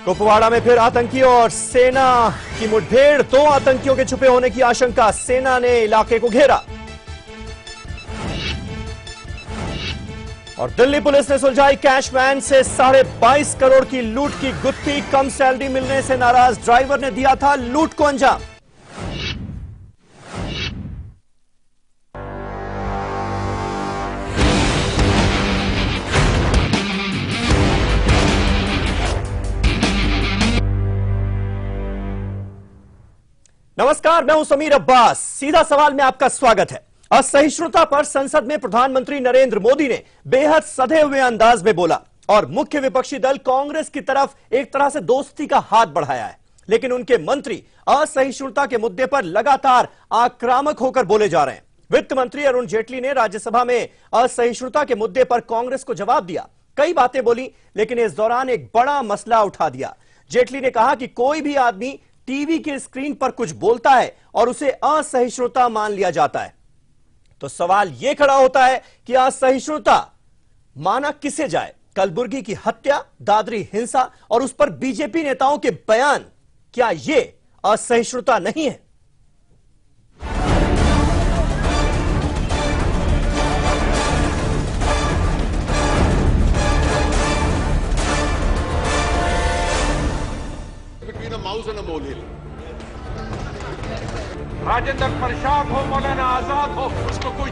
कुपवाड़ा में फिर आतंकियों और सेना की मुठभेड़। 2 आतंकियों के छुपे होने की आशंका। सेना ने इलाके को घेरा। और दिल्ली पुलिस ने सुलझाई कैश वैन से 22.5 करोड़ की लूट की गुत्थी। कम सैलरी मिलने से नाराज ड्राइवर ने दिया था लूट को अंजाम। नमस्कार, मैं हूं समीर अब्बास। सीधा सवाल में आपका स्वागत है। असहिष्णुता पर संसद में प्रधानमंत्री नरेंद्र मोदी ने बेहद सधे हुए अंदाज में बोला और मुख्य विपक्षी दल कांग्रेस की तरफ एक तरह से दोस्ती का हाथ बढ़ाया है। लेकिन उनके मंत्री असहिष्णुता के मुद्दे पर लगातार आक्रामक होकर बोले जा रहे हैं। वित्त मंत्री अरुण जेटली ने राज्यसभा में असहिष्णुता के मुद्दे पर कांग्रेस को जवाब दिया, कई बातें बोली, लेकिन इस दौरान एक बड़ा मसला उठा दिया। जेटली ने कहा कि कोई भी आदमी टीवी के स्क्रीन पर कुछ बोलता है और उसे असहिष्णुता मान लिया जाता है। तो सवाल यह खड़ा होता है कि असहिष्णुता माना किसे जाए? कलबुर्गी की हत्या, दादरी हिंसा और उस पर बीजेपी नेताओं के बयान, क्या यह असहिष्णुता नहीं है? राजेंद्र प्रसाद हो, मौलाना आजाद हो, उसको कोई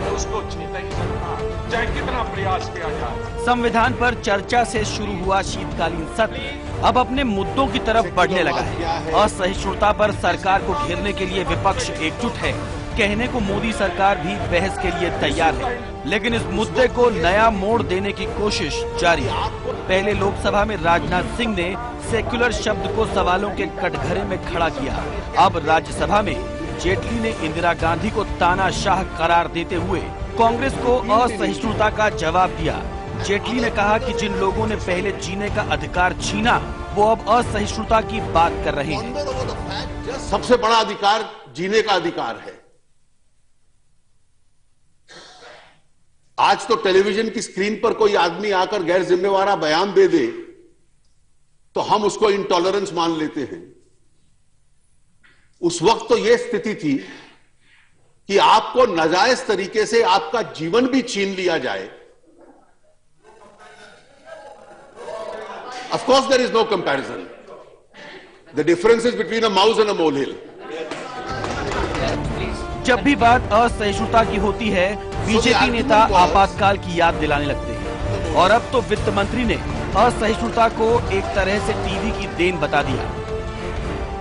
उसको छीन नहीं सकता, चाहे कितना प्रयास किया जाए। संविधान पर चर्चा से शुरू हुआ शीतकालीन सत्र अब अपने मुद्दों की तरफ बढ़ने लगा है। असहिष्णुता पर सरकार को घेरने के लिए विपक्ष एकजुट है। कहने को मोदी सरकार भी बहस के लिए तैयार है, लेकिन इस मुद्दे को नया मोड़ देने की कोशिश जारी है। पहले लोकसभा में राजनाथ सिंह ने सेक्युलर शब्द को सवालों के कटघरे में खड़ा किया। अब राज्यसभा में जेटली ने इंदिरा गांधी को तानाशाह करार देते हुए कांग्रेस को असहिष्णुता का जवाब दिया। जेटली ने कहा कि जिन लोगों ने पहले जीने का अधिकार छीना, वो अब असहिष्णुता की बात कर रहे हैं। सबसे बड़ा अधिकार जीने का अधिकार है। आज तो टेलीविजन की स्क्रीन पर कोई आदमी आकर गैर जिम्मेवार बयान दे दे तो हम उसको इंटॉलरेंस मान लेते हैं। उस वक्त तो यह स्थिति थी कि आपको नाजायज तरीके से आपका जीवन भी छीन लिया जाए। Of course there is no comparison. The difference is between a mouse and a molehill. जब भी बात असहिष्णुता की होती है, बीजेपी नेता आपातकाल की याद दिलाने लगते हैं। और अब तो वित्त मंत्री ने असहिष्णुता को एक तरह से टीवी की देन बता दिया।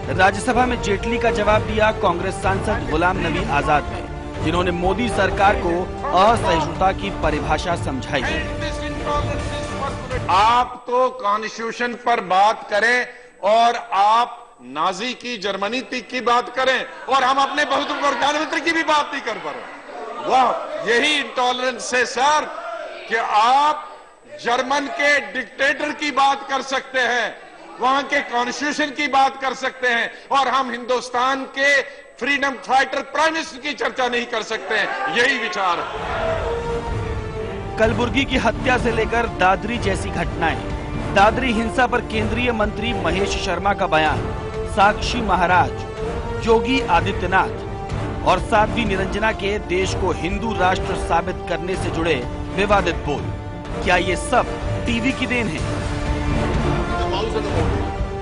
राज्यसभा में जेटली का जवाब दिया कांग्रेस सांसद गुलाम नबी आजाद ने, जिन्होंने मोदी सरकार को असहिष्णुता की परिभाषा समझाई। आप तो कॉन्स्टिट्यूशन पर बात करें और आप नाजी की जर्मनी की बात करें और हम अपने बहुत प्रधानमंत्री की भी बात नहीं कर पा रहे। वाह, यही इंटॉलरेंस है सर, कि आप जर्मन के डिक्टेटर की बात कर सकते हैं, वहां के कॉन्स्टिट्यूशन की बात कर सकते हैं, और हम हिंदुस्तान के फ्रीडम फाइटर प्राइम मिनिस्टर की चर्चा नहीं कर सकते हैं। यही विचार है। कलबुर्गी की हत्या से लेकर दादरी जैसी घटनाएं, दादरी हिंसा पर केंद्रीय मंत्री महेश शर्मा का बयान, साक्षी महाराज, योगी आदित्यनाथ और साध्वी निरंजना के देश को हिंदू राष्ट्र साबित करने से जुड़े विवादित बोल, क्या ये सब टीवी की देन है?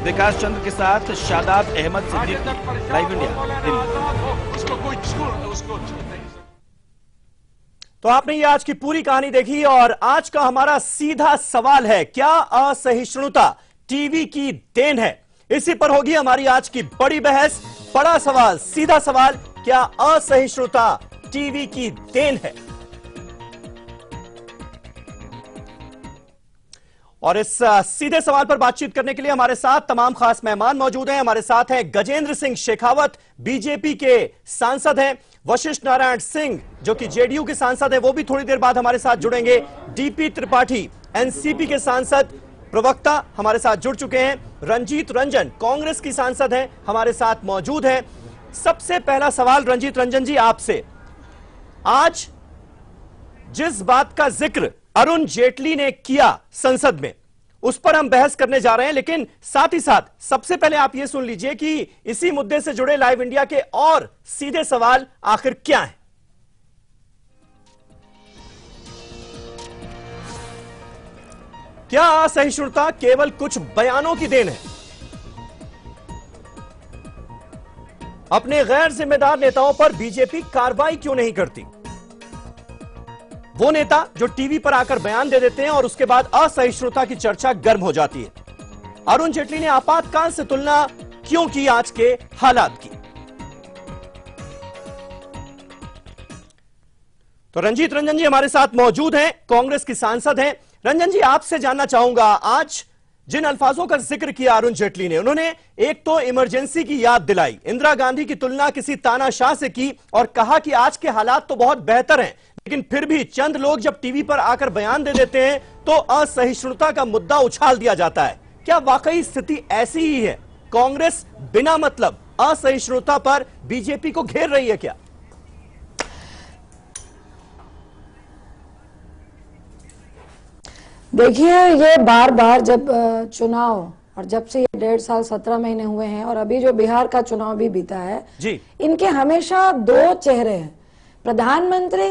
विकास चंद्र के साथ शादाब अहमद सिद्दीकी, लाइव इंडिया, दिल्ली। उसको कोई उसको छीन नहीं सकता। तो आपने ये आज की पूरी कहानी देखी और आज का हमारा सीधा सवाल है, क्या असहिष्णुता टीवी की देन है? इसी पर होगी हमारी आज की बड़ी बहस। बड़ा सवाल, सीधा सवाल, क्या असहिष्णुता टीवी की देन है? और इस सीधे सवाल पर बातचीत करने के लिए हमारे साथ तमाम खास मेहमान मौजूद हैं। हमारे साथ हैं गजेंद्र सिंह शेखावत, बीजेपी के सांसद हैं। वशिष्ठ नारायण सिंह, जो कि जेडीयू के सांसद हैं, वो भी थोड़ी देर बाद हमारे साथ जुड़ेंगे। डीपी त्रिपाठी, एनसीपी के सांसद, प्रवक्ता, हमारे साथ जुड़ चुके हैं। रंजीत रंजन, कांग्रेस की सांसद हैं, हमारे साथ मौजूद हैं। सबसे पहला सवाल रंजीत रंजन जी आपसे, आज जिस बात का जिक्र अरुण जेटली ने किया संसद में, उस पर हम बहस करने जा रहे हैं, लेकिन साथ ही साथ सबसे पहले आप यह सुन लीजिए कि इसी मुद्दे से जुड़े लाइव इंडिया के और सीधे सवाल आखिर क्या हैं। क्या असहिष्णुता केवल कुछ बयानों की देन है? अपने गैर जिम्मेदार नेताओं पर बीजेपी कार्रवाई क्यों नहीं करती? वो नेता जो टीवी पर आकर बयान दे देते हैं और उसके बाद असहिष्णुता की चर्चा गर्म हो जाती है। अरुण जेटली ने आपातकाल से तुलना क्यों की आज के हालात की? तो रंजीत रंजन जी हमारे साथ मौजूद हैं, कांग्रेस की सांसद हैं। रंजन जी, आपसे जानना चाहूंगा, आज जिन अल्फाजों का जिक्र किया अरुण जेटली ने, उन्होंने एक तो इमरजेंसी की याद दिलाई, इंदिरा गांधी की तुलना किसी तानाशाह से की और कहा कि आज के हालात तो बहुत बेहतर हैं, लेकिन फिर भी चंद लोग जब टीवी पर आकर बयान दे देते हैं तो असहिष्णुता का मुद्दा उछाल दिया जाता है। क्या वाकई स्थिति ऐसी ही है? कांग्रेस बिना मतलब असहिष्णुता पर बीजेपी को घेर रही है क्या? देखिए, ये बार बार जब चुनाव और जब से ये 1.5 साल 17 महीने हुए हैं और अभी जो बिहार का चुनाव भी बीता है जी, इनके हमेशा दो चेहरे हैं। प्रधानमंत्री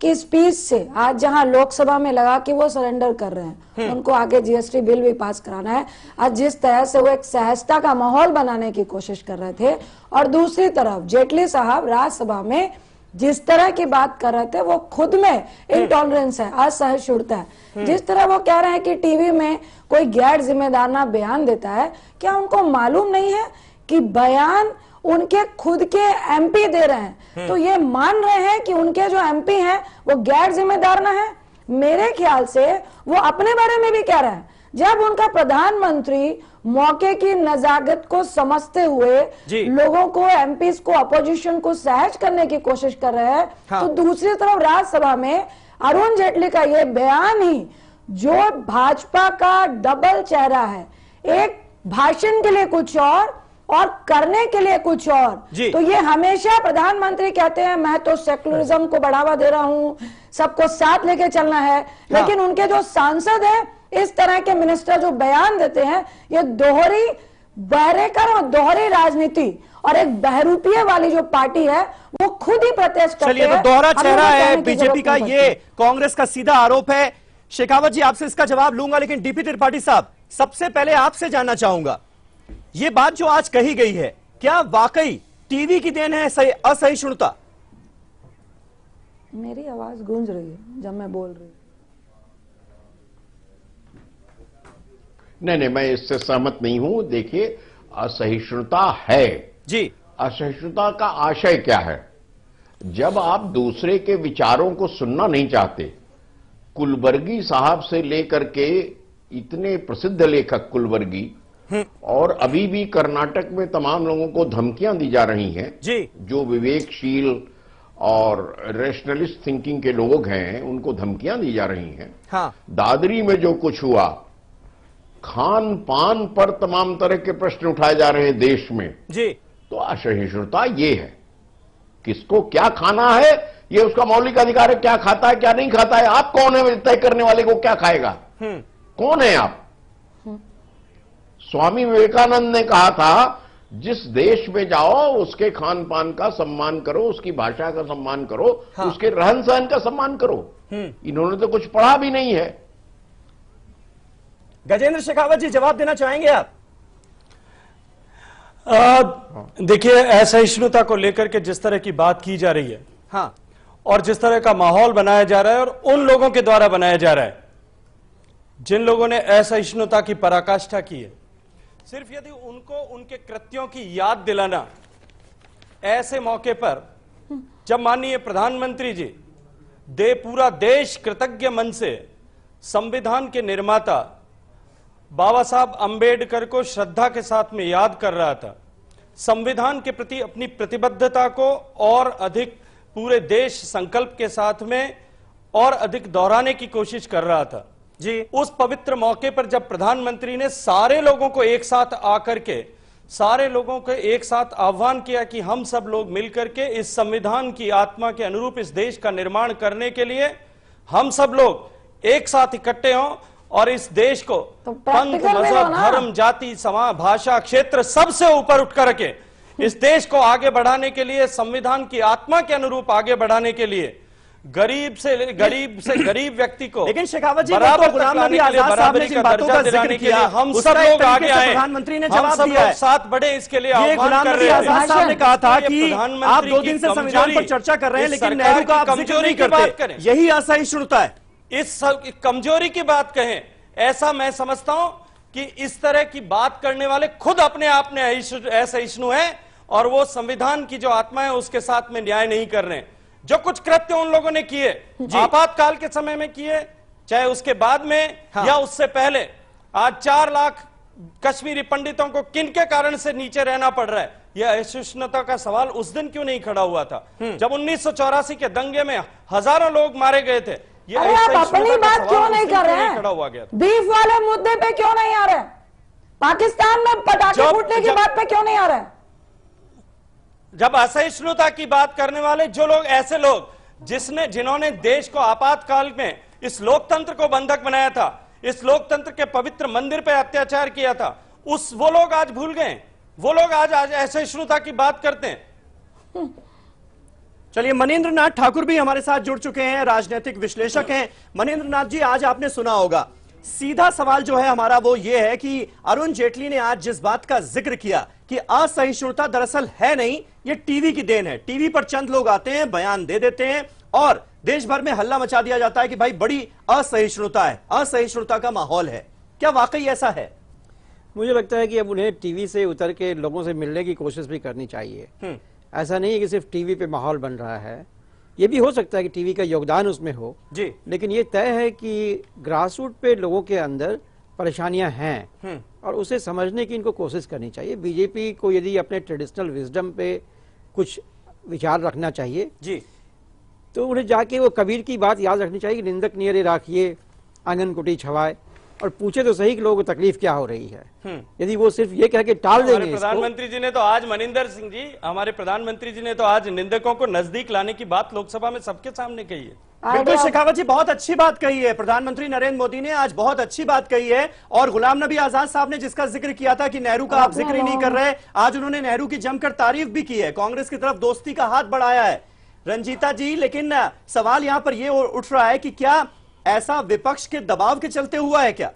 की स्पीच से आज जहां लोकसभा में लगा कि वो सरेंडर कर रहे हैं, उनको आगे जीएसटी बिल भी पास कराना है, आज जिस तरह से वो एक सहजता का माहौल बनाने की कोशिश कर रहे थे, और दूसरी तरफ जेटली साहब राज्यसभा में जिस तरह की बात कर रहे थे वो खुद में इंटॉलरेंस है, असहिष्णुता है। जिस तरह वो कह रहे हैं कि टीवी में कोई गैर जिम्मेदाराना बयान देता है, क्या उनको मालूम नहीं है कि बयान उनके खुद के एमपी दे रहे हैं, तो ये मान रहे हैं कि उनके जो एमपी हैं वो गैर जिम्मेदार ना है? मेरे ख्याल से वो अपने बारे में भी कह रहे हैं। जब उनका प्रधानमंत्री मौके की नजाकत को समझते हुए लोगों को, एमपीज को, अपोजिशन को सहज करने की कोशिश कर रहे हैं, तो दूसरी तरफ राज्यसभा में अरुण जेटली का ये बयान ही जो भाजपा का डबल चेहरा है, एक भाषण के लिए कुछ और करने के लिए कुछ और। तो ये हमेशा प्रधानमंत्री कहते हैं मैं तो सेकुलरिज्म को बढ़ावा दे रहा हूं, सबको साथ लेके चलना है, लेकिन उनके जो सांसद है, इस तरह के मिनिस्टर जो बयान देते हैं, ये दोहरी बहरेकर और दोहरी राजनीति और एक बहरूपिये वाली जो पार्टी है वो खुद ही प्रत्यक्ष करते हैं। चलिए, तो दोहरा चेहरा है बीजेपी का, ये कांग्रेस का सीधा आरोप है। शेखावत जी, आपसे इसका जवाब लूंगा, लेकिन डीपी त्रिपाठी साहब, सबसे पहले आपसे जानना चाहूंगा, ये बात जो आज कही गई है, क्या वाकई टीवी की देन है असहिष्णुता? मेरी आवाज गूंज रही है जब मैं बोल रही हूं। नहीं, मैं इससे सहमत नहीं हूं। देखिए, असहिष्णुता है जी, असहिष्णुता का आशय क्या है? जब आप दूसरे के विचारों को सुनना नहीं चाहते, कुलवर्गी साहब से लेकर के इतने प्रसिद्ध लेखक कुलवर्गी, और अभी भी कर्नाटक में तमाम लोगों को धमकियां दी जा रही हैं जी, जो विवेकशील और रेशनलिस्ट थिंकिंग के लोग हैं, उनको धमकियां दी जा रही हैं। हाँ, दादरी में जो कुछ हुआ, खान पान पर तमाम तरह के प्रश्न उठाए जा रहे हैं देश में जी, तो असहिष्णुता ये है। किसको क्या खाना है ये उसका मौलिक अधिकार है, क्या खाता है क्या नहीं खाता है। आप कौन है तय करने वाले को क्या खाएगा? कौन है आप? स्वामी विवेकानंद ने कहा था, जिस देश में जाओ उसके खान पान का सम्मान करो, उसकी भाषा का सम्मान करो, उसके रहन सहन का सम्मान करो। इन्होंने तो कुछ पढ़ा भी नहीं है। गजेंद्र शेखावत जी, जवाब देना चाहेंगे आप? देखिए, असहिष्णुता को लेकर के जिस तरह की बात की जा रही है, हाँ, और जिस तरह का माहौल बनाया जा रहा है, और उन लोगों के द्वारा बनाया जा रहा है जिन लोगों ने असहिष्णुता की पराकाष्ठा की है, सिर्फ यदि उनको उनके कृत्यों की याद दिलाना, ऐसे मौके पर जब माननीय प्रधानमंत्री जी पूरा देश कृतज्ञ मन से संविधान के निर्माता बाबा साहब अंबेडकर को श्रद्धा के साथ में याद कर रहा था, संविधान के प्रति अपनी प्रतिबद्धता को और अधिक पूरे देश संकल्प के साथ में और अधिक दोहराने की कोशिश कर रहा था जी, उस पवित्र मौके पर जब प्रधानमंत्री ने सारे लोगों को एक साथ आकर के, सारे लोगों को एक साथ आह्वान किया कि हम सब लोग मिलकर के इस संविधान की आत्मा के अनुरूप इस देश का निर्माण करने के लिए हम सब लोग एक साथ इकट्ठे हों और इस देश को तो पंथ, practical में मजहब, लो ना। धर्म, जाति, समाज, भाषा, क्षेत्र सबसे ऊपर उठ करके इस देश को आगे बढ़ाने के लिए, संविधान की आत्मा के अनुरूप आगे बढ़ाने के लिए गरीब से गरीब व्यक्ति को, लेकिन शेखावत जी, बराबर तो गुलाम नबी आजाद साहब ने जिन बातों का जिक्र किया, हम उसका सब एक लोग तरीके आगे से आए, प्रधानमंत्री ने हम जवाब सब दिया लोग है। साथ बढ़े, इसके लिए ये आह्वान गुलाम कर नबी रहे आजाद साहब ने कहा था ये कि प्रधानमंत्री आप 2 की दिन से संविधान कमजोरी, पर चर्चा कर रहे हैं, इस लेकिन सरकार नेहरू का आप की जिक्र कमजोरी नहीं की बात करते। करें। यही असहिष्णुता है। इस कमजोरी की बात कहें, ऐसा मैं समझता हूं कि इस तरह की बात करने वाले खुद अपने आप में असहिष्णु हैं और वो संविधान की जो आत्मा है उसके साथ में न्याय नहीं कर रहे हैं। जो कुछ कृत्य उन लोगों ने किए, आपातकाल के समय में किए, चाहे उसके बाद में या उससे पहले, आज 4 लाख कश्मीरी पंडितों को किन के कारण से नीचे रहना पड़ रहा है, यह असहिष्णुता का सवाल उस दिन क्यों नहीं खड़ा हुआ था जब 1984 के दंगे में हजारों लोग मारे गए थे। अरे आप अपनी बात क्यों नहीं कर रहे हैं? खड़ा हुआ गया था। बीफ वाले मुद्दे पे क्यों नहीं आ रहे? पाकिस्तान में पटाखे फूटने की बात पे क्यों नहीं आ रहे? जब असहिष्णुता की बात करने वाले जो लोग, ऐसे लोग जिन्होंने देश को आपातकाल में इस लोकतंत्र को बंधक बनाया था, इस लोकतंत्र के पवित्र मंदिर पे अत्याचार किया था, वो लोग आज भूल गए, वो लोग आज असहिष्णुता की बात करते हैं। चलिए, मनीन्द्र नाथ ठाकुर भी हमारे साथ जुड़ चुके हैं, राजनीतिक विश्लेषक हैं। मनीन्द्र नाथ जी, आज आपने सुना होगा, सीधा सवाल जो है हमारा वो ये है कि अरुण जेटली ने आज जिस बात का जिक्र किया कि असहिष्णुता दरअसल है नहीं, ये टीवी की देन है। टीवी पर चंद लोग आते हैं, बयान दे देते हैं और देश भर में हल्ला मचा दिया जाता है कि भाई बड़ी असहिष्णुता है, असहिष्णुता का माहौल है। क्या वाकई ऐसा है? मुझे लगता है कि अब उन्हें टीवी से उतर के लोगों से मिलने की कोशिश भी करनी चाहिए। ऐसा नहीं है कि सिर्फ टीवी पे माहौल बन रहा है, ये भी हो सकता है कि टीवी का योगदान उसमें हो जी, लेकिन ये तय है कि ग्रासरूट पे लोगों के अंदर परेशानियां हैं और उसे समझने की इनको कोशिश करनी चाहिए। बीजेपी को यदि अपने ट्रेडिशनल विजडम पे कुछ विचार रखना चाहिए जी, तो उन्हें जाके वो कबीर की बात याद रखनी चाहिए कि निंदक नियरे राखिए आंगन कुटी छवाए, और पूछे तो सही कि लोगों को तकलीफ क्या हो रही है। यदि वो सिर्फ ये कह के टाल देंगे इसको। प्रधानमंत्री जी ने तो आज, मनिंदर सिंह जी, हमारे प्रधानमंत्री जी ने तो आज निंदकों को नजदीक लाने की बात लोकसभा में सबके सामने कही है। बिल्कुल शेखावत जी, बहुत अच्छी बात कही है प्रधानमंत्री नरेंद्र मोदी ने, आज बहुत अच्छी बात कही है। और गुलाम नबी आजाद साहब ने जिसका जिक्र किया था कि नेहरू का आप जिक्र ही नहीं कर रहे, आज उन्होंने नेहरू की जमकर तारीफ भी की है, कांग्रेस की तरफ दोस्ती का हाथ बढ़ाया है। रंजीता जी, लेकिन सवाल यहां पर यह उठ रहा है कि क्या ऐसा विपक्ष के दबाव के चलते हुआ है क्या?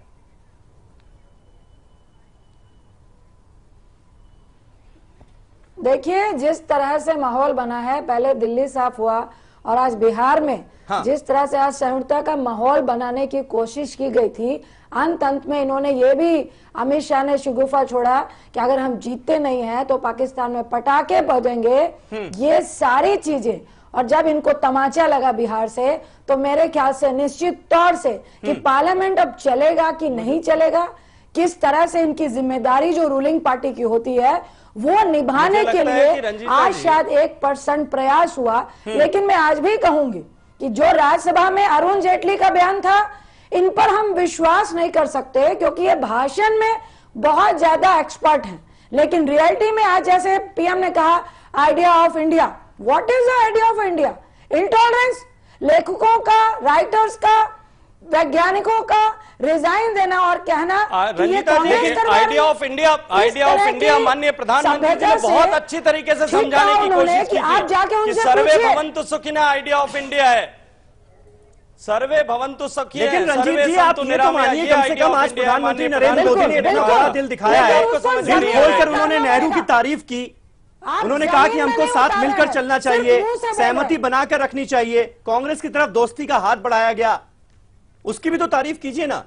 देखिए, जिस तरह से माहौल बना है, पहले दिल्ली साफ हुआ और आज बिहार में जिस तरह से आज सहिष्णुता का माहौल बनाने की कोशिश की गई थी, अंत में इन्होंने ये भी, अमित शाह ने शगुफा छोड़ा कि अगर हम जीतते नहीं हैं तो पाकिस्तान में पटाखे बजेंगे। ये सारी चीजें, और जब इनको तमाचा लगा बिहार से, तो मेरे ख्याल से निश्चित तौर से कि पार्लियामेंट अब चलेगा कि नहीं चलेगा, किस तरह से इनकी जिम्मेदारी जो रूलिंग पार्टी की होती है वो निभाने के लिए आज शायद 1% प्रयास हुआ। लेकिन मैं आज भी कहूंगी कि जो राज्यसभा में अरुण जेटली का बयान था, इन पर हम विश्वास नहीं कर सकते, क्योंकि ये भाषण में बहुत ज्यादा एक्सपर्ट हैं, लेकिन रियलिटी में आज जैसे पीएम ने कहा, idea of India, what is the idea of India? Intolerance, लेखकों का, राइटर्स का, वैज्ञानिकों का रिजाइन देना और कहना कि ये कांग्रेस आइडिया ऑफ इंडिया माननीय प्रधानमंत्री जी ने बहुत अच्छी तरीके से समझाने की कोशिश की आप जाके उनसे सर्वे भवन्तु सुखिनः आइडिया ऑफ इंडिया है, सर्वे भवन्तु सुखिनः। लेकिन रंजीत जी, आप ये तो मानिए, कम से कम आज प्रधानमंत्री नरेंद्र मोदी ने इतना बड़ा दिल दिखाया है, दिल खोलकर उन्होंने नेहरू की तारीफ की, उन्होंने कहा कि हमको साथ मिलकर चलना चाहिए, सहमति बनाकर रखनी चाहिए, कांग्रेस की तरफ दोस्ती का हाथ बढ़ाया गया, उसकी भी तो तारीफ कीजिए ना।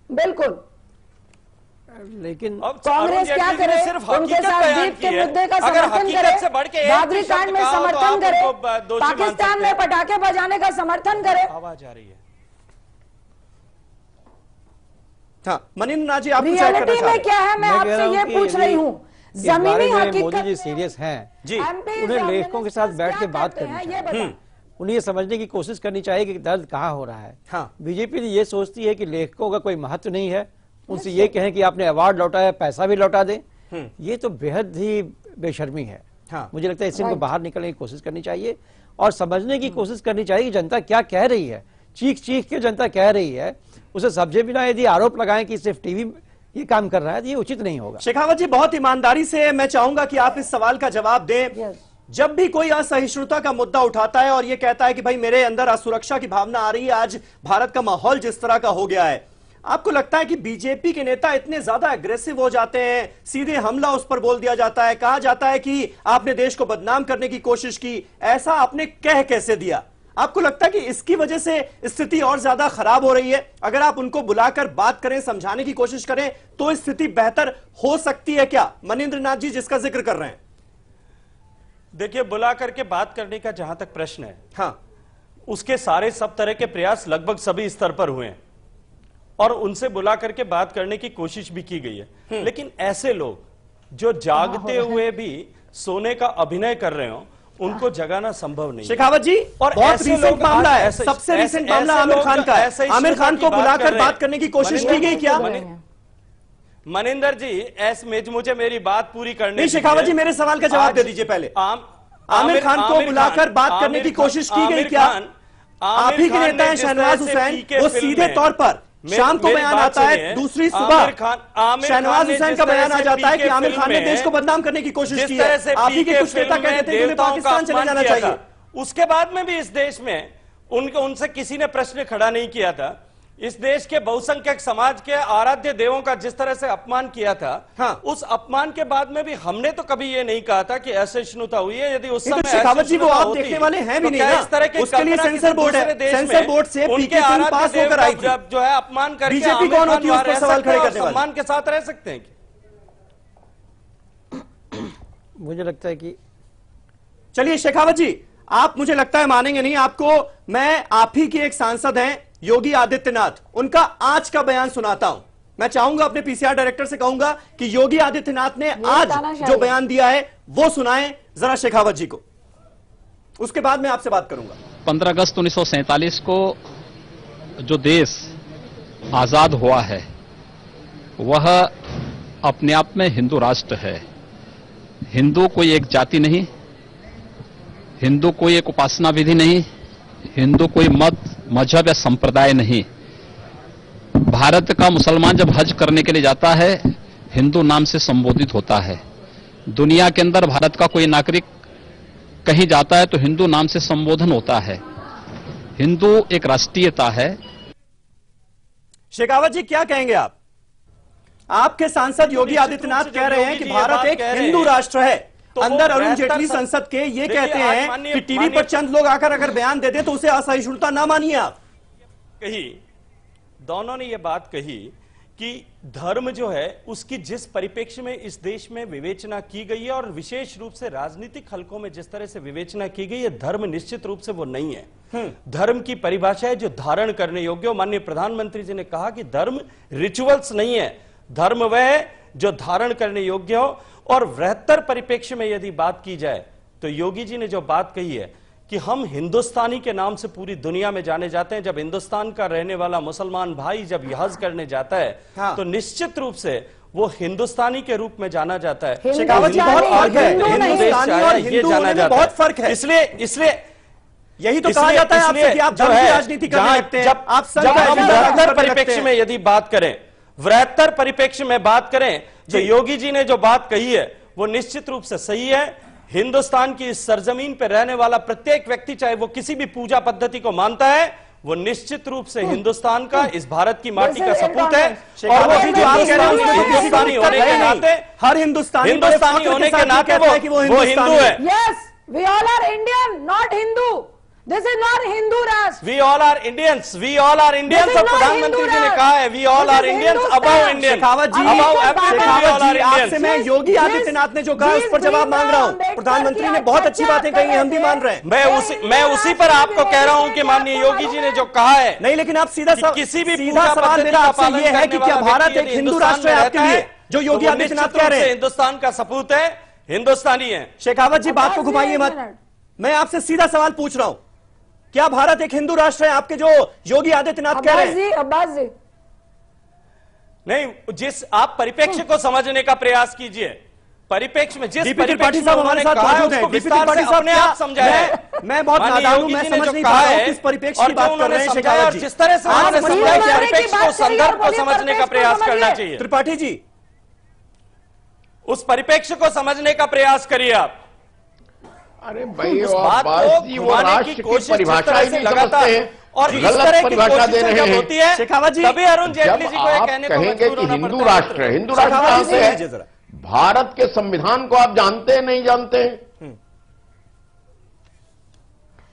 बिल्कुल, लेकिन कांग्रेस क्या करे? सिर्फ उनके साथ द्वीप के मुद्दे का समर्थन करे, दादरी कांड में समर्थन करे, पाकिस्तान में पटाखे बजाने का समर्थन करे। आवाज आ रही है। हाँ, मनिंद्र नाथ जी, आप कुछ ऐड करना रियलिटी में क्या है, मैं आपसे ये पूछ रही हूँ, जमीनी हकीकत मोदी जी सीरियस हैं जी, उन्हें लेखकों के साथ बैठ के बात करनी चाहिए, उन्हें ये समझने की कोशिश करनी चाहिए कि दर्द कहाँ हो रहा है। हाँ। बीजेपी ये सोचती है कि लेखकों का कोई महत्व नहीं है, उनसे ये कहें कि आपने अवार्ड लौटाया, पैसा भी लौटा दें, ये तो बेहद ही बेशर्मी है। हाँ। मुझे लगता है इससे इनको बाहर निकलने की कोशिश करनी चाहिए और समझने की कोशिश करनी चाहिए कि जनता क्या कह रही है। चीख चीख के जनता कह रही है उसे समझे बिना यदि आरोप लगाएं कि सिर्फ टीवी ये काम कर रहा है तो ये उचित नहीं होगा। शेखावत जी, बहुत ईमानदारी से मैं चाहूंगा कि आप इस सवाल का जवाब दें। Yes. जब भी कोई असहिष्णुता का मुद्दा उठाता है और यह कहता है कि भाई मेरे अंदर असुरक्षा की भावना आ रही है, आज भारत का माहौल जिस तरह का हो गया है, आपको लगता है कि बीजेपी के नेता इतने ज्यादा एग्रेसिव हो जाते हैं, सीधे हमला उस पर बोल दिया जाता है, कहा जाता है कि आपने देश को बदनाम करने की कोशिश की, ऐसा आपने कह कैसे दिया? आपको लगता है कि इसकी वजह से स्थिति और ज्यादा खराब हो रही है? अगर आप उनको बुलाकर बात करें, समझाने की कोशिश करें, तो स्थिति बेहतर हो सकती है क्या? मनींद्र नाथ जी जिसका जिक्र कर रहे हैं। देखिए, बुला करके बात करने का जहां तक प्रश्न है, हाँ, उसके सारे सब तरह के प्रयास लगभग सभी स्तर पर हुए हैं और उनसे बुला करके बात करने की कोशिश भी की गई है। लेकिन ऐसे लोग जो जागते हुए भी सोने का अभिनय कर रहे हो, उनको जगाना संभव नहीं। शेखावत जी, और बहुत रिसेंट मामला है, सबसे रिसेंट मामला आमिर खान का है। आमिर खान को बुलाकर बात करने की कोशिश की गई क्या? मनिंदर जी, मुझे मेरी बात पूरी करने नहीं, शेखावत जी मेरे सवाल का जवाब दे दीजिए पहले। आमिर खान को बुलाकर बात करने की कोशिश की गई क्या? आप ही के नेता हैं शहनवाज हुसैन, वो सीधे तौर पर शाम को बयान आता है, दूसरी सुबह शहनवाज हुसैन का बयान आ जाता है कि आमिर खान ने देश को बदनाम करने की कोशिश की है। आप ही के कुछ नेता कहते थे कि उन्हें पाकिस्तान चले जाना चाहिए। उसके बाद में भी इस देश में उनसे किसी ने प्रश्न खड़ा नहीं किया था। इस देश के बहुसंख्यक समाज के आराध्य देवों का जिस तरह से अपमान किया था, हाँ। उस अपमान के बाद में भी हमने तो कभी ये नहीं कहा था कि असहिष्णुता हुई है। यदि उस समय शेखावत जी वो आप देखने वाले हैं भी नहीं ना, इस तरह के उसके लिए सेंसर बोर्ड है, सेंसर बोर्ड से पीके फिल्म पास होकर आई थी। जो है अपमान करके बीजेपी कौन होती है उस पर सवाल खड़े करने वाले? सम्मान के साथ रह सकते हैं? मुझे लगता है कि चलिए शेखावत जी, आप मुझे लगता है मानेंगे नहीं आपको, मैं आप ही के एक सांसद हैं योगी आदित्यनाथ, उनका आज का बयान सुनाता हूं। मैं चाहूंगा अपने पीसीआर डायरेक्टर से कहूंगा कि योगी आदित्यनाथ ने आज जो बयान दिया है वो सुनाएं जरा शेखावत जी को, उसके बाद मैं आपसे बात करूंगा। 15 अगस्त 1947 को जो देश आजाद हुआ है वह अपने आप में हिंदू राष्ट्र है। हिंदू कोई एक जाति नहीं, हिंदू कोई एक उपासना विधि नहीं, हिंदू कोई मत मजहब या संप्रदाय नहीं। भारत का मुसलमान जब हज करने के लिए जाता है हिंदू नाम से संबोधित होता है। दुनिया के अंदर भारत का कोई नागरिक कहीं जाता है तो हिंदू नाम से संबोधन होता है। हिंदू एक राष्ट्रीयता है। शेखावत जी क्या कहेंगे आप? आपके सांसद योगी आदित्यनाथ कह रहे हैं कि भारत एक हिंदू राष्ट्र है। अंदर अरुण जेटली संसद के ये कहते हैं कि टीवी पर चंद लोग आकर अगर बयान देते तो उसे असहिष्णुता ना मानिए आप। कही दोनों ने ये बात कही कि धर्म जो है उसकी जिस परिप्रेक्ष्य में इस देश में विवेचना की गई है और विशेष रूप से राजनीतिक हलकों में जिस तरह से विवेचना की गई है, धर्म निश्चित रूप से वो नहीं है। धर्म की परिभाषा है जो धारण करने योग्य हो। माननीय प्रधानमंत्री जी ने कहा कि धर्म रिचुअल्स नहीं है, धर्म वह है जो धारण करने योग्य हो। और वृहत्तर परिप्रेक्ष्य में यदि बात की जाए तो योगी जी ने जो बात कही है कि हम हिंदुस्तानी के नाम से पूरी दुनिया में जाने जाते हैं। जब हिंदुस्तान का रहने वाला मुसलमान भाई जब हज करने जाता है हाँ। तो निश्चित रूप से वो हिंदुस्तानी के रूप में जाना जाता है। शेखावत जी बहुत फर्क है, हिंदुस्तानी और हिंदू होने में बहुत फर्क है। इसलिए यही तो कहा जाता है आपसे कि आप धर्म की राजनीति करने लगते हैं। आप वृहत्तर परिप्रेक्ष्य में यदि बात करें, वृहत्तर परिप्रेक्ष्य में बात करें तो योगी जी ने जो बात कही है वो निश्चित रूप से सही है। हिंदुस्तान की इस सरजमीन पर रहने वाला प्रत्येक व्यक्ति चाहे वो किसी भी पूजा पद्धति को मानता है वो निश्चित रूप से हिंदुस्तान का, इस भारत की माटी का सपूत है। और वो हिंदुस्तानी होने के नाते, हर हिंदुस्तानी होने के नाते वो हिंदू है। Yes, we all are Indian, not Hindu. This is not Hindu Rashtra. We all are Indians. We all are Indians. और प्रधानमंत्री जी ने कहा है we all are Indians, above Indian. Shekhawat जी, आपसे मैं योगी आदित्यनाथ ने जो कहा उस पर जवाब मांग रहा हूँ। प्रधानमंत्री ने बहुत अच्छी बातें कही हैं, हम भी मान रहे हैं। मैं उसी पर आपको कह रहा हूँ कि माननीय योगी जी ने जो कहा है नहीं, लेकिन आप सीधा किसी भी सवाल मेरा आपसे ये है कि क्या भारत एक हिंदू राष्ट्र है आपके लिए, जो योगी आदित्यनाथ कह रहे हैं? हिंदुस्तान का सपूत है, हिंदुस्तानी है। शेखावत जी बात को घुमाइए मत, मैं आपसे सीधा सवाल पूछ रहा हूँ, क्या भारत एक हिंदू राष्ट्र है आपके जो योगी आदित्यनाथ कह रहे हैं? अब्बास जी नहीं, जिस आप परिप्रेक्ष्य को समझने का प्रयास कीजिए। परिप्रेक्ष्य में जिस डीपी त्रिपाठी परिप्रेक्ष्य में साहब हमारे उन्होंने साथ कहा है मौजूद हैं। उसको डीपी विस्तार त्रिपाठी से साहब अपने क्या- आप समझाया। मैं बहुत माननीय नादान हूं, योगी मैं जी ने समझ जो नहीं कहा पा रहा हूं है किस परिप्रेक्ष्य और की जो बात कर उन्होंने रहे हैं समझाया शेखावत और जी। जिस तरह से आप उन्होंने मुझे समझाया कि बताने की परिप्रेक्ष्य बात को करिए संदर्भ और को बोलिए समझने का परिप्रेक्ष्य को प्रयास करना समझिए। चाहिए। त्रिपाठी जी, उस परिप्रेक्ष्य को समझने का प्रयास करिए आप। अरे भाई उस और बात अब्बास को जी वो घुमाने की राष्ट्र की कोशिश जिस परिभाषा तरह ही से नहीं लगातार समझते हैं और इस गलत तरह की परिभाषा दे कोशिशें रहे जब हैं। होती है शेखावत जी, तभी अरुण जेटली जब जी को ये आप कहने को कहेंगे मजबूर कि होना हिंदू पड़ता है। राष्ट्र है, हिंदू राष्ट्र शेखावत कहां जी, से सुन लीजिए है? जरा। भारत के संविधान को आप जानते हैं नहीं जानते हैं?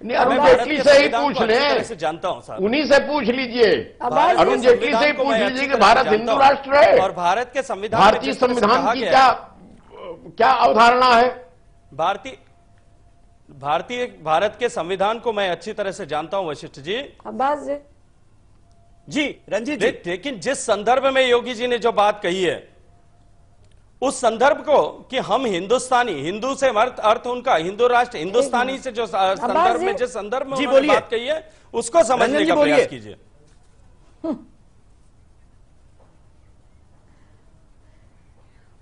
नहीं, मैं अरुण भारत जेटली के से ही संविधान पूछ को अच्छी तरह लें, से जानता हूं साहब। उन्हीं से पूछ लीजिए। अब्बास अरुण जी, जेटली से ही संविधान को पूछ मैं लीजिए अच्छी कि तरह से भारत जानता हिंदू हूं। राष्ट्र है। और भारत के संविधान में भारतीय जिस तरह से संविधान कहा की गया क्या है, क्या अवधारणा है? भारत के संविधान को मैं अच्छी तरह से जानता हूं वशिष्ठ जी। अब्बास जी, जी रंजीत जी, लेकिन जिस संदर्भ में योगी जी ने जो बात कही है उस संदर्भ को कि हम हिंदुस्तानी, हिंदू से अर्थ उनका हिंदू राष्ट्र, हिंदुस्तानी से जो संदर्भ में जिस संदर्भ में जी, उन्होंने बोलिए। बात कही है उसको समझने रंजन जी, का प्रयास बोलिए। कीजिए।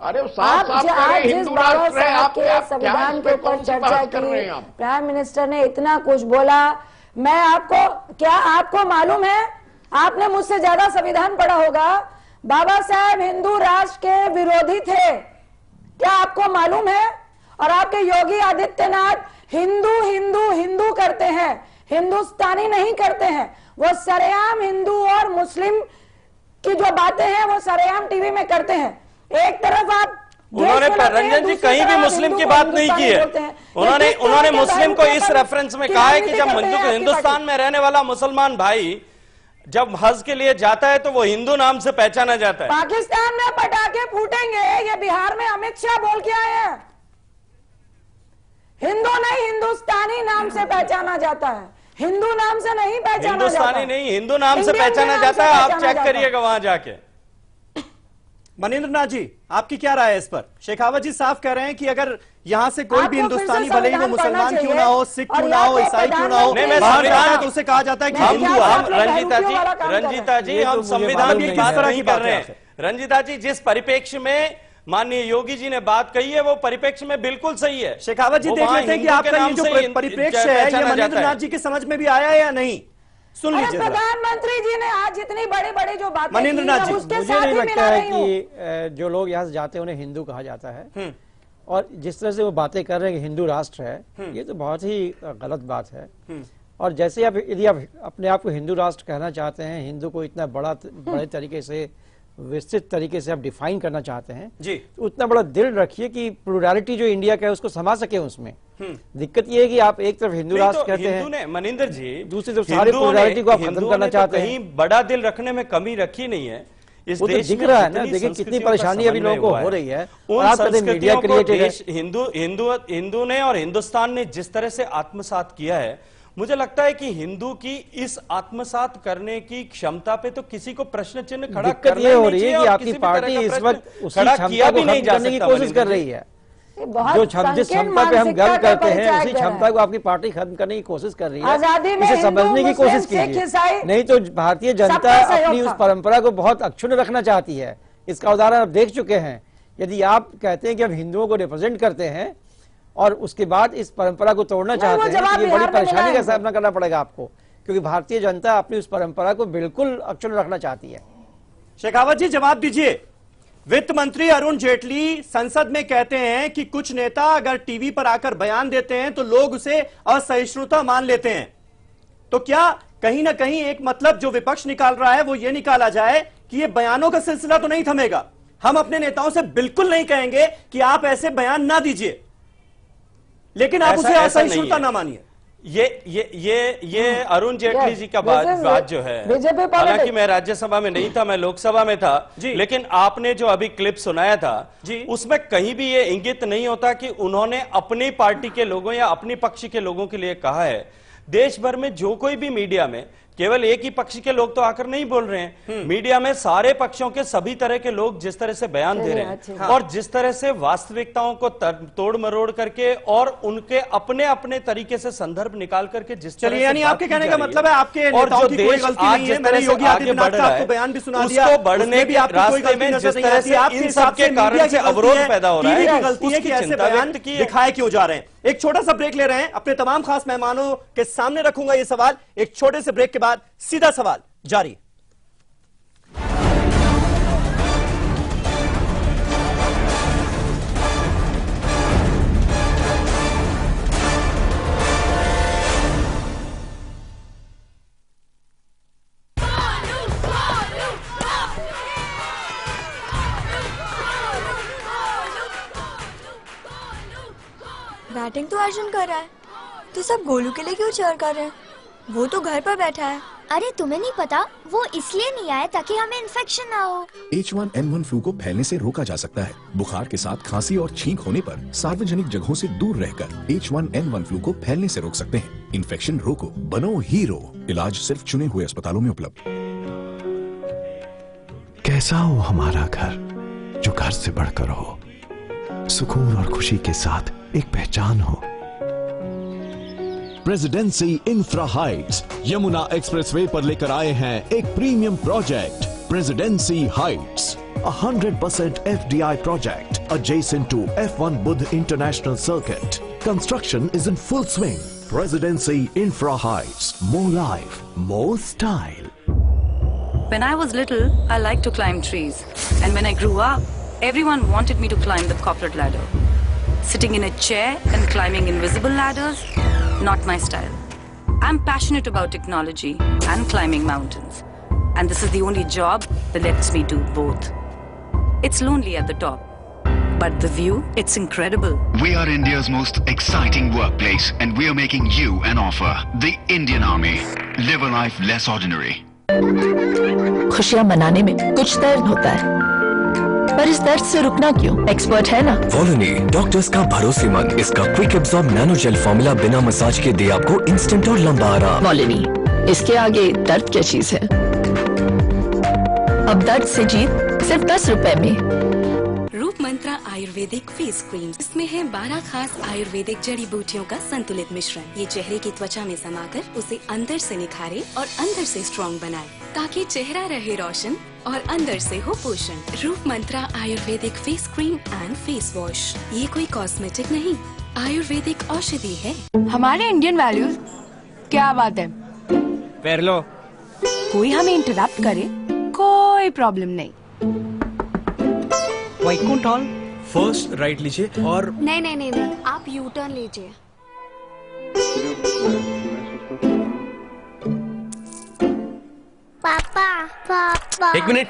अरे वो साफ साफ कह रहे आज हैं, जिस हिंदू बाबा राष्ट्र है। साहब आप के क्या संविधान इस के पे ऊपर कौन सी चर्चा बात कर रहे की, हैं आप? प्राइम मिनिस्टर ने इतना कुछ बोला। मैं आपको, क्या आपको मालूम है, आपने मुझसे ज्यादा संविधान पढ़ा होगा, बाबा साहब हिंदू राष्ट्र के विरोधी थे, क्या आपको मालूम है? और आपके योगी आदित्यनाथ हिंदू हिंदू हिंदू करते हैं, हिंदुस्तानी नहीं करते हैं। वो सरेआम हिंदू और मुस्लिम की जो बातें हैं वो सरेआम टीवी में करते हैं। एक तरफ आप उन्होंने रंजन जी कहीं भी मुस्लिम की बात नहीं की है। उन्होंने मुस्लिम को इस रेफरेंस में कहा है कि जब हिंदुस्तान में रहने वाला मुसलमान भाई जब हज के लिए जाता है तो वो हिंदू नाम से पहचाना जाता है। पाकिस्तान में पटाखे फूटेंगे, ये बिहार में अमित शाह बोल के आए हैं। हिंदू नहीं, हिंदुस्तानी नाम से पहचाना जाता है, हिंदू नाम से नहीं पहचाना जाता। हिंदुस्तानी नहीं, हिंदू नाम से इंडियन पहचाना नाम जाता से है। आप पहचाना चेक जाता है। करिएगा वहां जाके। मनिंद्र नाथ जी, आपकी क्या राय है इस पर? शेखावत जी साफ कह रहे हैं कि अगर यहां से कोई भी आपको फिर से हिंदुस्तानी, भले ही वो संविधान मुसलमान पढ़ना क्यों ना हो, सिख चाहिए। क्यों ना हो, और या ईसाई तो क्यों ना हो, नहीं, मैं बाहर संविधान- जाए तो उसे कहा जाता है कि मैं हिंदू क्या है। आप हम लोग रंजीता जी, बहरूपियों वाला काम कर रहे हैं। रंजीता जी, ये तो हम मुझे संविधान मालूम की नहीं बात है। नहीं कर रहे हैं। रंजीता जी, जिस परिप्रेक्ष्य में माननीय योगी जी ने बात कही है वो परिप्रेक्ष्य में बिल्कुल सही है। शेखावत जी, वो देख वहां लेते हैं कि हिंदू के आपका ये नाम जो से ही परिप्रेक्ष्य है ये पहचाना मनिंद्र जाता है। नाथ जी के समझ में भी आया है या नहीं? सुन अरे लीजिए जरा। प्रधानमंत्री जी ने आज इतनी बड़ी बड़ी जो बातें मनिंद्र की, नाथ मैं जी, उसके मुझे साथ नहीं ही लगता मिला है रही हूँ। कि जो लोग यहाँ से जाते हैं उन्हें हिंदू कहा जाता है और जिस तरह से वो बातें कर रहे हैं कि हिंदू राष्ट्र है, ये तो बहुत ही गलत बात है। और जैसे आप, यदि आप अपने आप को हिंदू राष्ट्र कहना चाहते हैं, हिंदू को इतना बड़े तरीके से, विस्तृत तरीके से आप डिफाइन करना चाहते हैं जी, तो उतना बड़ा दिल रखिए कि प्लुरैलिटी जो इंडिया का है उसको समा सके उसमें। दिक्कत ये है कि आप एक तरफ हिंदू राष्ट्र कहते हैं, हिंदू ने, मनिंदर जी, दूसरी तरफ सारी प्लुरैलिटी को आप खत्म करना चाहते हैं। कहीं बड़ा दिल रखने में कमी रखी नहीं है। इस वो तो देश दिख में रहा है ना, जितनी देखिए कितनी संस्कृतियों का परेशानी अभी समन्वय लोगों को हुआ हो रही है। उन और आप कहते हैं मीडिया संस्कृतियों को क्रिएटेड है। हिंदू ने और हिंदुस्तान ने जिस तरह से आत्मसात किया है, मुझे लगता है कि हिंदू की इस आत्मसात करने की क्षमता पे तो किसी को प्रश्न चिन्ह खड़ा दिक्कत करना ये ही हो नहीं रही है चाहिए कि और आपकी किसी भी तरह पार्टी का इस प्रश्न वक्त उसी खड़ा क्षमता किया को भी नहीं खत्म जा करने की सकता, कोशिश कर मनिंदर रही जी। है। ये बहुत जिस संकीर्ण क्षमता पे हम मानसिकता गर्व का करते हैं परिचायक उसी दे रहे क्षमता को आपकी पार्टी खत्म करने की कोशिश कर रही है। आजादी में इसे हिंदू, समझने की मुस्लिम, कोशिश सिख, कीजिए, ईसाई, नहीं तो भारतीय जनता सबका सहयोग अपनी उस था। परंपरा को बहुत अक्षुण्ण रखना चाहती है। इसका उदाहरण आप देख चुके हैं। यदि आप कहते हैं कि हम हिंदुओं को रिप्रेजेंट करते हैं और उसके बाद इस परंपरा को तोड़ना नहीं, वो चाहते हैं जवाब तो ये बड़ी बिहार में परेशानी मिला का है। सामना करना पड़ेगा आपको, क्योंकि भारतीय जनता अपनी उस परंपरा को बिल्कुल अक्षुण्ण रखना चाहती है। शेखावत जी जवाब दीजिए। वित्त मंत्री अरुण जेटली संसद में कहते हैं कि कुछ नेता अगर टीवी पर आकर बयान देते हैं तो लोग उसे असहिष्णुता मान लेते हैं। तो क्या कहीं ना कहीं एक मतलब जो विपक्ष निकाल रहा है वो ये निकाला जाए कि ये बयानों का सिलसिला तो नहीं थमेगा, हम अपने नेताओं से बिल्कुल नहीं कहेंगे कि आप ऐसे बयान ना दीजिए, लेकिन आप उसे असहिष्णुता ना मानिए। ये अरुण जेटली जी का बात जो है, बीजेपी हालांकि मैं राज्यसभा में नहीं था, मैं लोकसभा में था जी। लेकिन आपने जो अभी क्लिप सुनाया था जी। उसमें कहीं भी ये इंगित नहीं होता कि उन्होंने अपनी पार्टी के लोगों या अपनी पक्ष के लोगों के लिए कहा है। देश भर में जो कोई भी मीडिया में केवल एक ही पक्ष के लोग तो आकर नहीं बोल रहे हैं, मीडिया में सारे पक्षों के सभी तरह के लोग जिस तरह से बयान दे रहे हैं और जिस तरह से वास्तविकताओं को तोड़ मरोड़ करके और उनके अपने अपने तरीके से संदर्भ निकाल करके जिस तरह से यानी आपके कहने का मतलब है आपके नेताओं की कोई गलती नहीं है। मैंने योगी आदित्यनाथ का आपको बयान भी सुना दिया, उसको बढ़ने के रास्ते में जिस तरह से इन सबके कारण से अवरोध पैदा हो रहा है, गलती है कि ऐसे बयान दिखाए क्यों जा रहे हैं। एक छोटा सा ब्रेक ले रहे हैं, अपने तमाम खास मेहमानों के सामने रखूंगा ये सवाल। एक छोटे से ब्रेक के बाद सीधा सवाल जारी। बैटिंग तो अर्जुन कर रहा है, तो सब गोलू के लिए क्यों चीयर कर रहे हैं? वो तो घर पर बैठा है। अरे तुम्हें नहीं पता, वो इसलिए नहीं आया ताकि हमें इन्फेक्शन ना हो। H1N1 फ्लू को फैलने से रोका जा सकता है। बुखार के साथ खांसी और छींक होने पर सार्वजनिक जगहों से दूर रहकर H1N1 फ्लू को फैलने से रोक सकते हैं। इन्फेक्शन रोको, बनो हीरो। इलाज सिर्फ चुने हुए अस्पतालों में उपलब्ध। कैसा हो हमारा घर, जो घर से बढ़कर हो, सुकून और खुशी के साथ एक पहचान हो। Presidency infra Heights Yamuna expressway पर लेकर आए हैं एक premium project, presidency Heights, 100% FDI project adjacent to F1 Budh International Circuit. Construction is in full swing. Presidency Infra Heights, more life, more style. When I was little, I liked to climb trees, and when I grew up, everyone wanted me to climb the corporate ladder. Sitting in a chair and climbing invisible ladders, not my style. I'm passionate about technology and climbing mountains, and this is the only job that lets me do both. It's lonely at the top, but the view, it's incredible. We are India's most exciting workplace, and we are making you an offer. The Indian Army. Live a life less ordinary. खुशियाँ मनाने में कुछ दर्द होता है, पर इस दर्द से रुकना क्यों? एक्सपर्ट है ना वॉलोनी, डॉक्टर्स का भरोसेमंद। इसका quick absorb nano gel formula बिना मसाज के दे आपको इंस्टेंट और लंबा आराम। वॉलोनी, इसके आगे दर्द क्या चीज है? अब दर्द से जीत सिर्फ 10 रुपए में। रूप मंत्रा आयुर्वेदिक फेस क्रीम, इसमें है 12 खास आयुर्वेदिक जड़ी बूटियों का संतुलित मिश्रण। ये चेहरे की त्वचा में समाकर उसे अंदर से निखारे और अंदर से स्ट्रॉन्ग बनाए, ताकि चेहरा रहे रोशन और अंदर से हो पोषण। Roop Mantra Ayurvedic face cream and face wash, ये कोई कॉस्मेटिक नहीं, आयुर्वेदिक औषधि है। हमारे इंडियन वैल्यूज, क्या बात है। पैरलो, कोई हमें इंटरप्ट करे, कोई प्रॉब्लम नहीं। वैकुंठ हॉल, फर्स्ट राइट लीजिए और नहीं नहीं नहीं नहीं, आप यू टर्न लीजिए। पापा पापा, एक मिनट।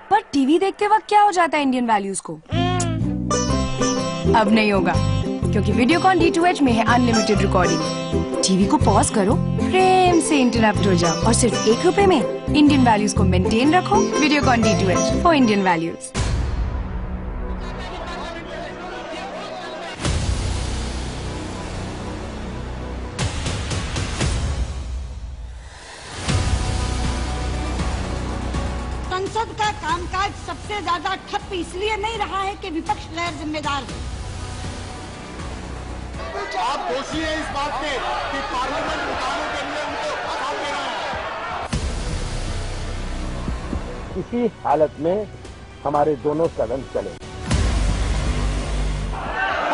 पर टीवी देखते वक्त क्या हो जाता है इंडियन वैल्यूज को? अब नहीं होगा, क्योंकि वीडियोकॉन D2H में है अनलिमिटेड रिकॉर्डिंग। टीवी को पॉज करो, प्रेम से इंटरप्ट हो जाओ और सिर्फ 1 रुपए में इंडियन वैल्यूज को मेंटेन रखो। Videocon D2H for Indian values. संसद का कामकाज सबसे ज्यादा ठप इसलिए नहीं रहा है कि विपक्ष गैर जिम्मेदार है। आप दोषी हैं इस बात पे कि पार्लियामेंट उठाने के लिए उनको फंसा दे रहा है। किसी हालत में हमारे दोनों सदन चले।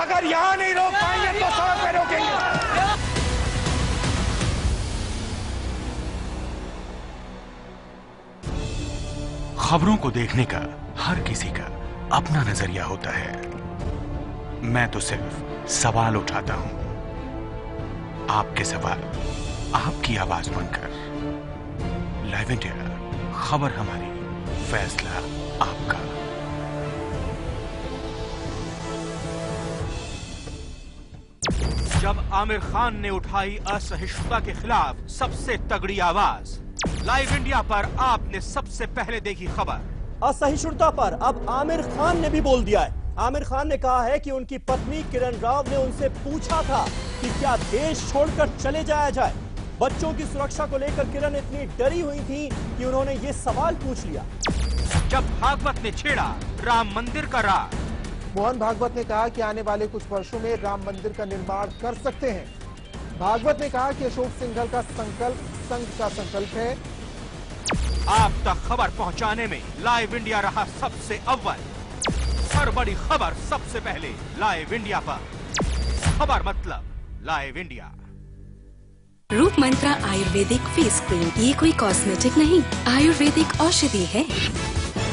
अगर यहाँ नहीं रोक पाएंगे तो सड़क पे रोकेंगे। खबरों को देखने का हर किसी का अपना नजरिया होता है। मैं तो सिर्फ सवाल उठाता हूं, आपके सवाल आपकी आवाज बनकर। लाइव इंडिया, खबर हमारी, फैसला आपका। जब आमिर खान ने उठाई असहिष्णुता के खिलाफ सबसे तगड़ी आवाज, लाइव इंडिया पर आपने सबसे पहले देखी खबर। असहिष्णुता पर अब आमिर खान ने भी बोल दिया है। आमिर खान ने कहा है कि उनकी पत्नी किरण राव ने उनसे पूछा था कि क्या देश छोड़कर चले जाया जाए। बच्चों की सुरक्षा को लेकर किरण इतनी डरी हुई थी कि उन्होंने ये सवाल पूछ लिया। जब भागवत ने छेड़ा राम मंदिर का राज, मोहन भागवत ने कहा कि आने वाले कुछ वर्षों में राम मंदिर का निर्माण कर सकते हैं। भागवत ने कहा कि अशोक सिंघल का संकल्प संघ का संकल्प है। आप तक खबर पहुंचाने में लाइव इंडिया रहा सबसे अव्वल। हर बड़ी खबर सबसे पहले लाइव इंडिया पर। खबर मतलब लाइव इंडिया। रूप मंत्रा आयुर्वेदिक फेस क्रीम, ये कोई कॉस्मेटिक नहीं, आयुर्वेदिक औषधि है।